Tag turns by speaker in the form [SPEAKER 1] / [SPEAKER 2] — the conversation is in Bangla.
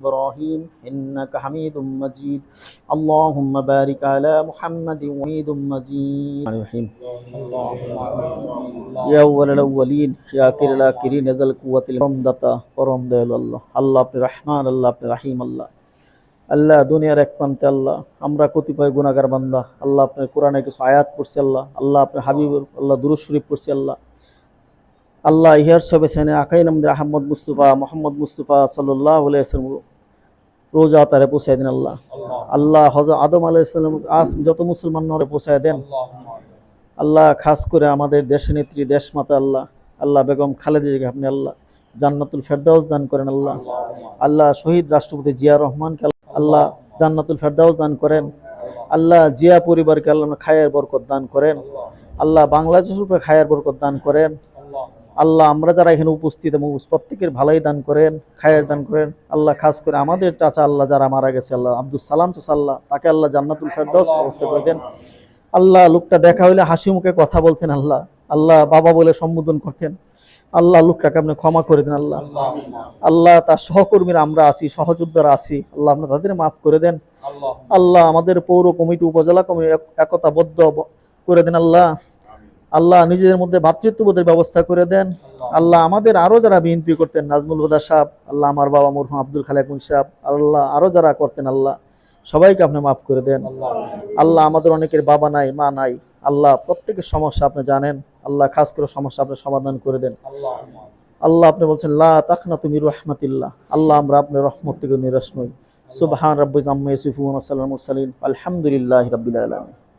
[SPEAKER 1] إبراهيم إنك حميد مجيد اللهم بارك على محمد وحميد مجيد الرحيم يا أول الأولين يا آخر الآخرين يا ذا القوة العظمى পরম দয়ালু আল্লাহ আল্লাহ আপনি রহমান আল্লাহ আপনি রহিম আল্লাহ আল্লাহ দুনিয়ার এক প্রান্তে আল্লাহ আমরা কতিপয় গুনাহগার বান্দা আল্লাহ আপনার কোরআনে কিছু আয়াত পড়ছি আল্লাহ আল্লাহ আপনার হাবিব আল্লাহ দুরূদ শরীফ পড়ছি আল্লাহ আল্লাহ ইহার সবে সেনে আকাই নামদের আহমদ মুস্তফা মোহাম্মদ মুস্তফা সাল্লাল্লাহু আলাইহি ওয়াসাল্লাম রোজা তারে পৌঁছায় দেন আল্লাহ আল্লাহ হযরত আদম আলাইহিস সালাম আজ যত মুসলমান নরে পৌঁছায় দেন আল্লাহ খাস করে আমাদের দেশনেত্রী দেশমাতা আল্লাহ আল্লাহ বেগম খালেদা জিয়াকে আপনি আল্লাহ জান্নাতুল ফেরদাউস দান করেন আল্লাহ আল্লাহ শহীদ রাষ্ট্রপতি জিয়া রহমানকে আল্লাহ জান্নাতুল ফেরদাউস দান করেন আল্লাহ জিয়া পরিবারকে আল্লাহ খায়ের বরকত দান করেন আল্লাহ বাংলাদেশের উপরে খায়ের বরকত দান করেন আল্লাহ আমরা যারা এখানে উপস্থিত এবং প্রত্যেকের ভালোই দান করেন খায়ের দান করেন আল্লাহ খাস করে আমাদের চাচা আল্লাহ যারা মারা গেছে আল্লাহ আব্দুল সালাম চাচা আল্লাহ তাকে আল্লাহ জান্নাতুল ফেরদাউস ব্যবস্থা করে দেন আল্লাহ লোকটা দেখা হইলে হাসি মুখে কথা বলতেন আল্লাহ আল্লাহ বাবা বলে সম্বোধন করতেন আল্লাহ লোকটাকে আপনি ক্ষমা করে দেন আল্লাহ আল্লাহ তার সহকর্মীরা আমরা আছি সহযোদ্ধারা আছি আল্লাহ আপনি তাদের মাফ করে দেন আল্লাহ আমাদের পৌর কমিটি উপজেলা কমিটি একতাবদ্ধ করে দেন আল্লাহ আল্লাহ নিজেদের মধ্যে ভ্রাতৃত্ববোধের ব্যবস্থা করে দেন আল্লাহ আমাদের আরো যারা বিএনপি করতেন নাজমুল হুদা সাহেব আল্লাহ আমার বাবা মরহুম আব্দুল খালেক সাহেব আল্লাহ আরো যারা করতেন আল্লাহ সবাইকে আপনি মাফ করে দেন আল্লাহ আমাদের অনেকের বাবা নাই মা নাই আল্লাহ প্রত্যেকের সমস্যা আপনি জানেন আল্লাহ খাস করে সমস্যা আপনি সমাধান করে দেন আল্লাহ আপনি বলছেন লা তাকনাতু মির রাহমাতিল্লাহ আল্লাহ আমরা আপনার রহমত থেকে নিরাশ নই সুবহান রাব্বিকা আম্মা ইয়াসিফুন ওয়া সালামুন আলহামদুলিল্লাহি রাব্বিল আলামিন।